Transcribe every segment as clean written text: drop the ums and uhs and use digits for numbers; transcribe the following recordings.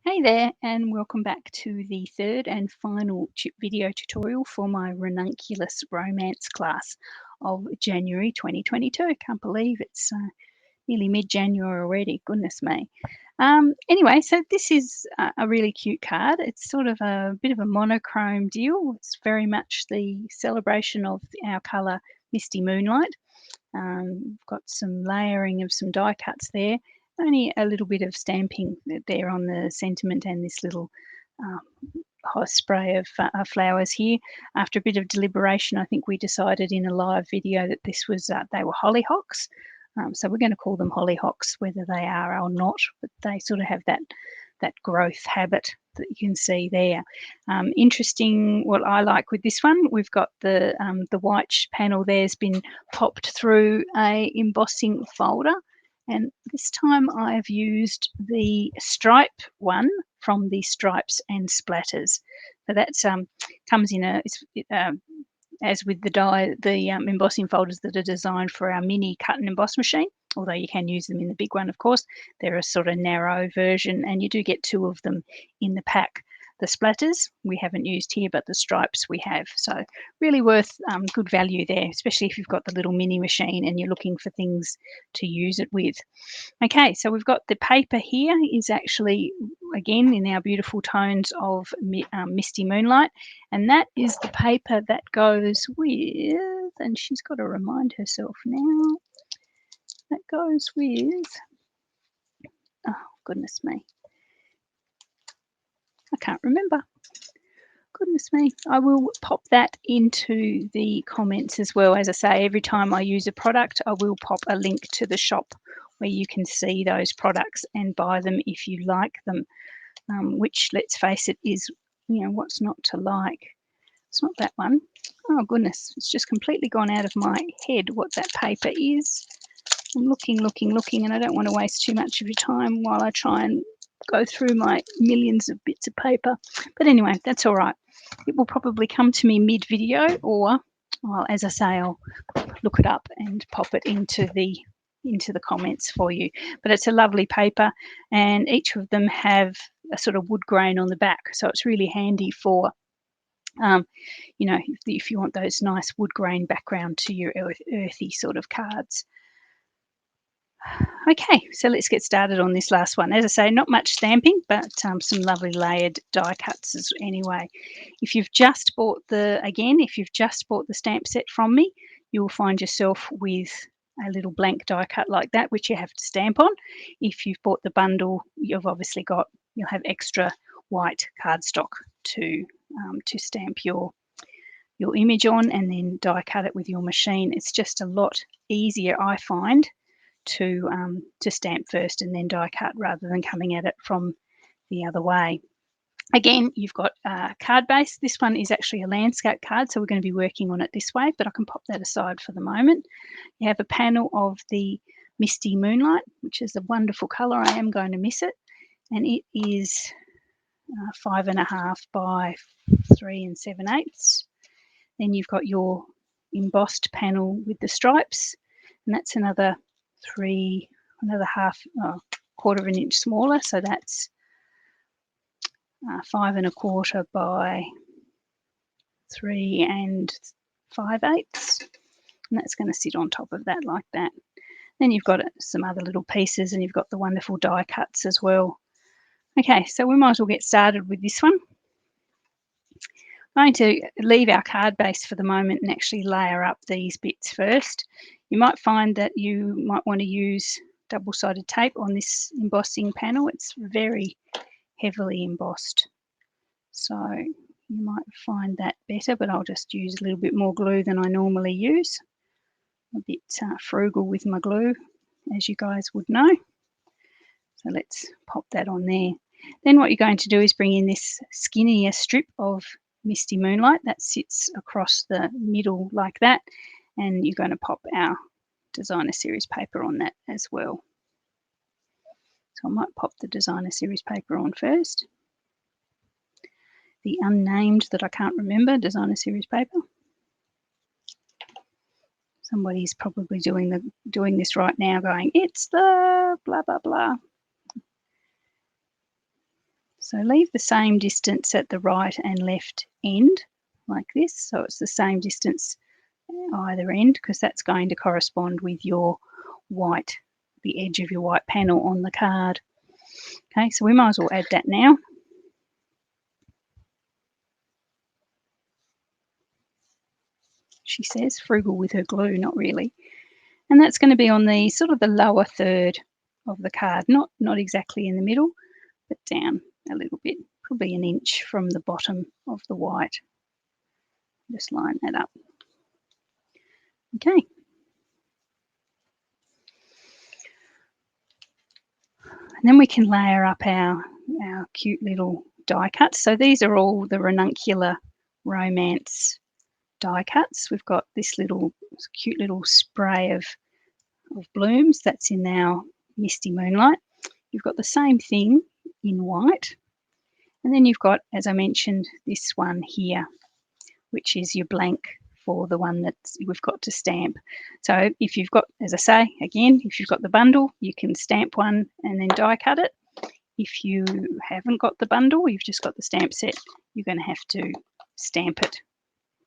Hey there, and welcome back to the third and final video tutorial for my Ranunculus Romance class of January 2022. Can't believe it's nearly mid-January already, goodness me. Anyway, so this is a really cute card. It's sort of a bit of a monochrome deal. It's very much the celebration of our colour Misty Moonlight. We've got some layering of some die cuts there, only a little bit of stamping there on the sentiment and this little spray of flowers here. After a bit of deliberation, I think we decided in a live video that this was they were hollyhocks. So we're going to call them hollyhocks, whether they are or not, but they sort of have that growth habit that you can see there. Interesting, what I like with this one, we've got the white panel there's been popped through a embossing folder, and this time I've used the stripe one from the Stripes and Splatters. So that's comes in as with the die, the embossing folders that are designed for our mini cut and emboss machine, although you can use them in the big one, of course. They're a sort of narrow version, and you do get two of them in the pack. The splatters we haven't used here, but the stripes we have. So really worth good value there, especially if you've got the little mini machine and you're looking for things to use it with. Okay, so we've got the paper here is actually, again, in our beautiful tones of Misty Moonlight, and that is the paper that goes with, and she's got to remind herself now, that goes with, oh, goodness me, I can't remember. Goodness me. I will pop that into the comments as well. As I say, every time I use a product, I will pop a link to the shop where you can see those products and buy them if you like them, which, let's face it, is, what's not to like. It's not that one. Oh, goodness. It's just completely gone out of my head what that paper is. I'm looking, and I don't want to waste too much of your time while I try and go through my millions of bits of paper. But anyway, that's all right. It will probably come to me mid-video, or, well, as I say, I'll look it up and pop it into the comments for you. But it's a lovely paper, and each of them have a sort of wood grain on the back, so it's really handy for if you want those nice wood grain background to your earthy sort of cards. Okay, so let's get started on this last one. As I say, not much stamping, but some lovely layered die cuts anyway. If you've just bought the stamp set from me, you'll find yourself with a little blank die cut like that, which you have to stamp on. If you've bought the bundle, you'll have extra white cardstock to stamp your image on, and then die cut it with your machine. It's just a lot easier, I find, to stamp first and then die cut rather than coming at it from the other way. Again, you've got a card base. This one is actually a landscape card, so we're going to be working on it this way, but I can pop that aside for the moment. You have a panel of the Misty Moonlight, which is a wonderful colour. I am going to miss it, and it is 5.5 by 3 7/8. Then you've got your embossed panel with the stripes, and that's another quarter of an inch smaller, so that's 5.25 by 3 5/8, and that's going to sit on top of that like that. Then you've got some other little pieces, and you've got the wonderful die cuts as well. Okay, so we might as well get started with this one. I'm going to leave our card base for the moment and actually layer up these bits first. You might find that you might want to use double-sided tape on this embossing panel. It's very heavily embossed, so you might find that better, but I'll just use a little bit more glue than I normally use. I'm a bit frugal with my glue, as you guys would know. So let's pop that on there. Then what you're going to do is bring in this skinnier strip of Misty Moonlight that sits across the middle like that, and you're going to pop our designer series paper on that as well. So I might pop the designer series paper on first. The unnamed, that I can't remember, designer series paper. Somebody's probably doing this right now, going, it's the blah blah blah. So leave the same distance at the right and left end like this. So it's the same distance either end, because that's going to correspond with your white, the edge of your white panel on the card. Okay, so we might as well add that now. She says, frugal with her glue, not really. And that's going to be on the sort of the lower third of the card, not exactly in the middle, but down a little bit, probably an inch from the bottom of the white. Just line that up. Okay. And then we can layer up our cute little die cuts. So these are all the Ranunculus Romance die cuts. We've got this little cute little spray of blooms that's in our Misty Moonlight. You've got the same thing in white. And then you've got, as I mentioned, this one here, which is your blank for the one that we've got to stamp. So if you've got, as I say, again, if you've got the bundle, you can stamp one and then die cut it. If you haven't got the bundle, you've just got the stamp set, you're going to have to stamp it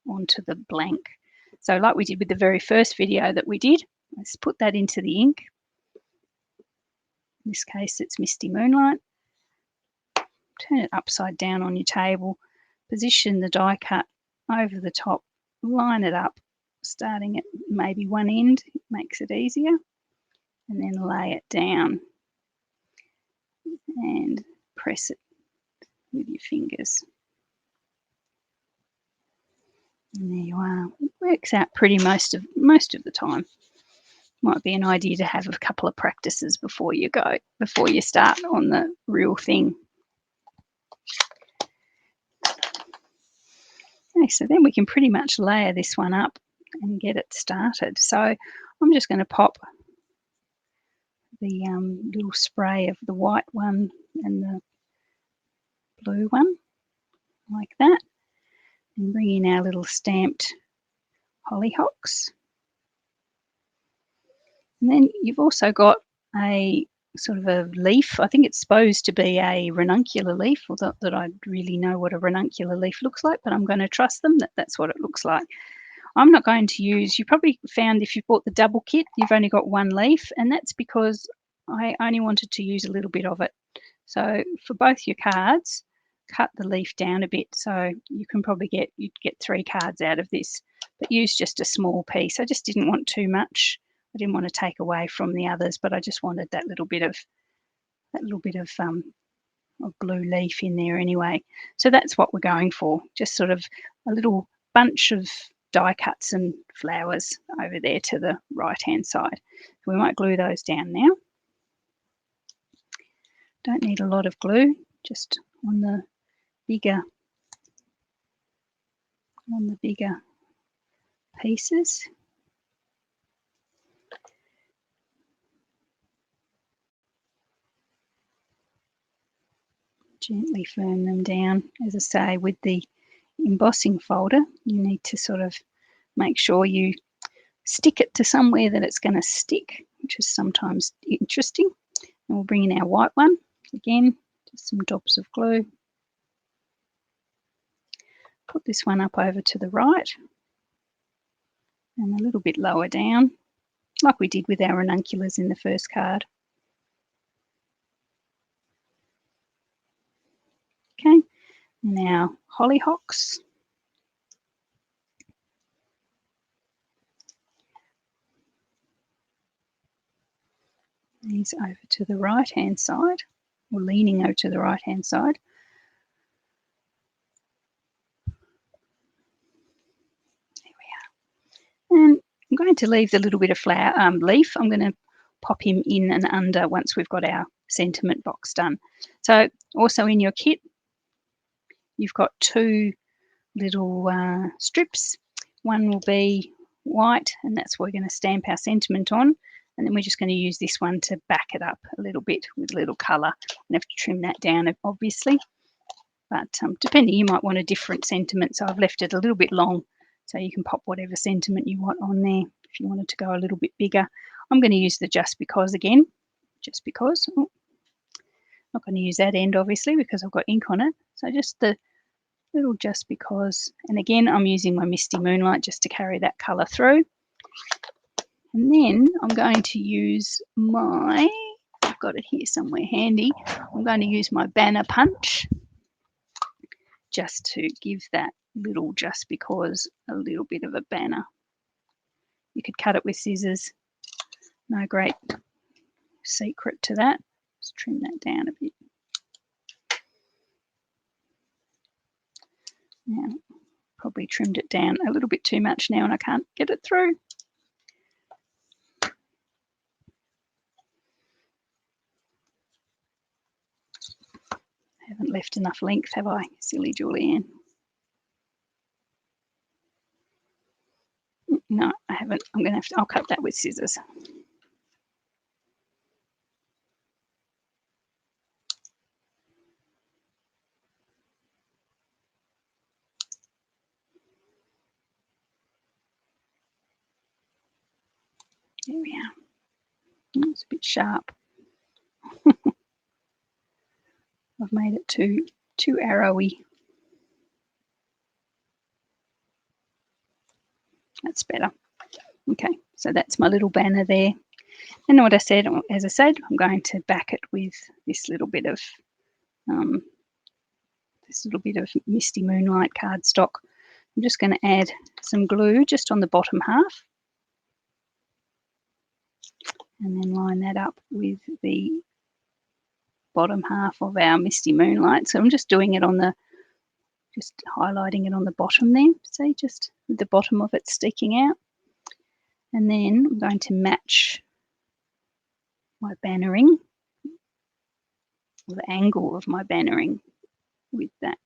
onto the blank. So like we did with the very first video that we did, let's put that into the ink. In this case, it's Misty Moonlight. Turn it upside down on your table, position the die cut over the top, line it up, starting at maybe one end, it makes it easier, and then lay it down and press it with your fingers. And there you are. It works out pretty most of the time. Might be an idea to have a couple of practices before you start on the real thing. Okay, so then we can pretty much layer this one up and get it started. So I'm just going to pop the little spray of the white one and the blue one like that, and bring in our little stamped hollyhocks. And then you've also got a sort of a leaf. I think it's supposed to be a ranuncular leaf, although that I really know what a ranuncular leaf looks like, but I'm going to trust them that that's what it looks like. I'm not going to use, you probably found if you bought the double kit, you've only got one leaf, and that's because I only wanted to use a little bit of it. So for both your cards, cut the leaf down a bit, so you can probably you'd get 3 cards out of this, but use just a small piece. I just didn't want too much. I didn't want to take away from the others, but I just wanted that little bit of blue leaf in there anyway. So that's what we're going for, just sort of a little bunch of die cuts and flowers over there to the right hand side. We might glue those down now. Don't need a lot of glue, just on the bigger pieces. Gently firm them down. As I say, with the embossing folder, you need to sort of make sure you stick it to somewhere that it's going to stick, which is sometimes interesting. And we'll bring in our white one. Again, just some dobs of glue. Put this one up over to the right and a little bit lower down, like we did with our ranunculus in the first card. Okay, now hollyhocks. These over to the right hand side, or leaning over to the right hand side. There we are. And I'm going to leave the little bit of leaf. I'm going to pop him in and under once we've got our sentiment box done. So also in your kit, you've got 2 little strips. One will be white, and that's what we're going to stamp our sentiment on. And then we're just going to use this one to back it up a little bit with a little colour. And have to trim that down, obviously. But depending, you might want a different sentiment. So I've left it a little bit long, so you can pop whatever sentiment you want on there. If you wanted to go a little bit bigger, I'm going to use the Just Because again. Just Because. Oh, Not going to use that end obviously because I've got ink on it. So just the little just because, and again I'm using my Misty Moonlight just to carry that colour through. And then I'm going to use my, I've got it here somewhere handy, I'm going to use my banner punch just to give that little just because a little bit of a banner. You could cut it with scissors, no great secret to that. Just trim that down a bit. Now, probably trimmed it down a little bit too much now and I can't get it through. Haven't left enough length, have I? Silly Julianne. No, I haven't. I'm going to have to, I'll cut that with scissors. There we are. It's a bit sharp. I've made it too arrowy. That's better. Okay, so that's my little banner there. And what I said, as I said, I'm going to back it with this little bit of Misty Moonlight cardstock. I'm just going to add some glue just on the bottom half, and then line that up with the bottom half of our Misty Moonlight. So I'm just doing it on the, just highlighting it on the bottom there. See, just with the bottom of it sticking out. And then I'm going to match my bannering, or the angle of my bannering with that.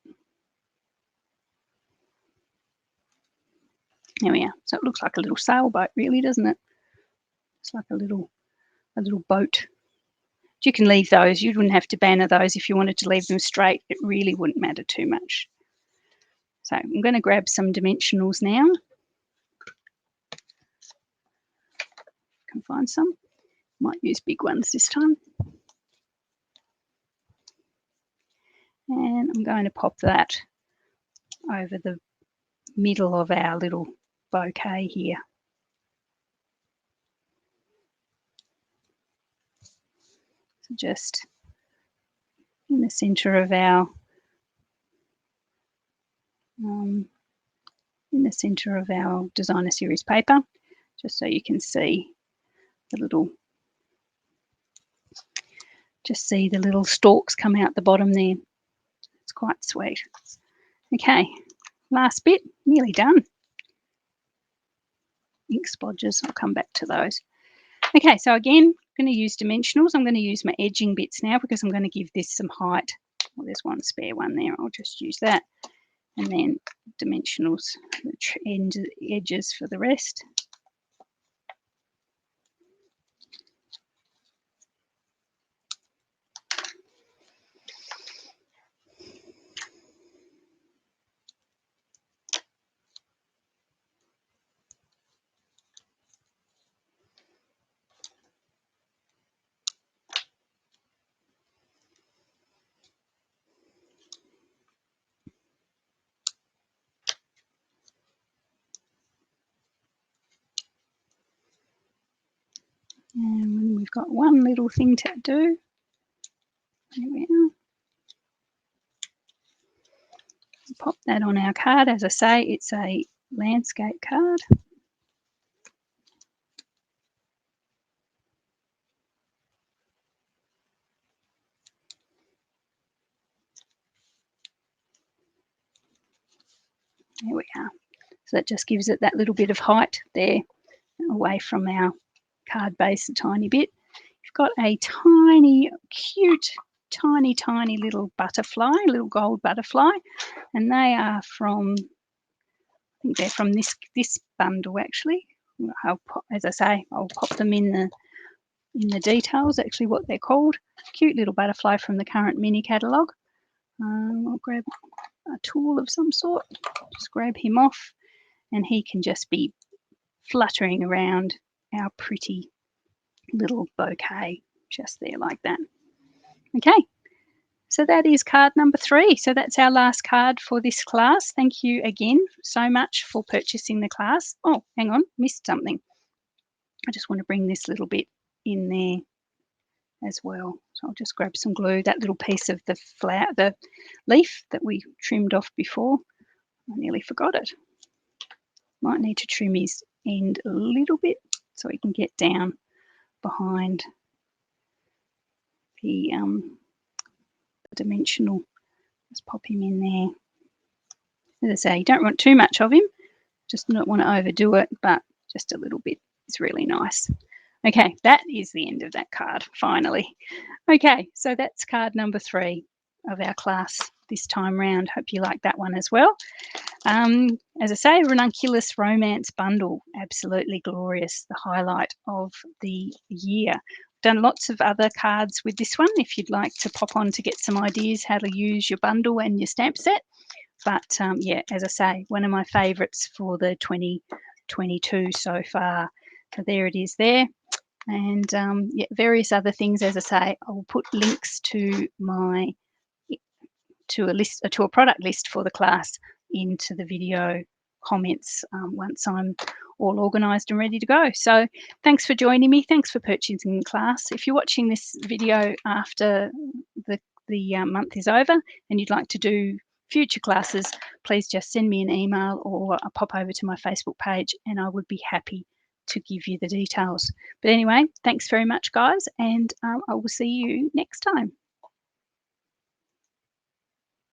There we are. So it looks like a little sailboat really, doesn't it? It's like a little boat. You can leave those. You wouldn't have to banner those if you wanted to leave them straight. It really wouldn't matter too much. So I'm going to grab some dimensionals now. Can find some. Might use big ones this time. And I'm going to pop that over the middle of our little bouquet here. So just in the center of our designer series paper, just so you can see the little, just see the little stalks come out the bottom there. It's quite sweet. Okay, last bit, nearly done. Ink splodges, I'll come back to those. Okay, so again, I'm going to use dimensionals. I'm going to use my edging bits now because I'm going to give this some height. Well, there's one spare one there. I'll just use that. And then dimensionals, the edges for the rest. And we've got one little thing to do. There we are. Pop that on our card. As I say, it's a landscape card. There we are. So that just gives it that little bit of height there away from our card base a tiny bit. You've got a tiny, cute, tiny little butterfly, little gold butterfly, and they are from, I think they're from this bundle actually. As I say, I'll pop them in the details, actually what they're called. Cute little butterfly from the current mini catalogue. I'll grab a tool of some sort, just grab him off, and he can just be fluttering around our pretty little bouquet just there like that. Okay, So that is card number 3. So that's our last card for this class. Thank you again so much for purchasing the class. Oh, hang on, missed something. I just want to bring this little bit in there as well. So I'll just grab some glue, that little piece of the flower, the leaf that we trimmed off before. I nearly forgot it. Might need to trim his end a little bit so he can get down behind the dimensional. Just pop him in there. As I say, you don't want too much of him, just not want to overdo it, but just a little bit is really nice. Okay, that is the end of that card, finally. Okay, so that's card number 3 of our class this time round. Hope you like that one as well. As I say, Ranunculus Romance Bundle, absolutely glorious, the highlight of the year. Done lots of other cards with this one if you'd like to pop on to get some ideas how to use your bundle and your stamp set. But yeah, as I say, one of my favourites for the 2022 so far. So there it is there. And yeah, various other things, as I say, I will put links to my to a product list for the class into the video comments once I'm all organised and ready to go. So thanks for joining me. Thanks for purchasing the class. If you're watching this video after the month is over and you'd like to do future classes, please just send me an email or pop over to my Facebook page and I would be happy to give you the details. But anyway, thanks very much, guys, and I will see you next time.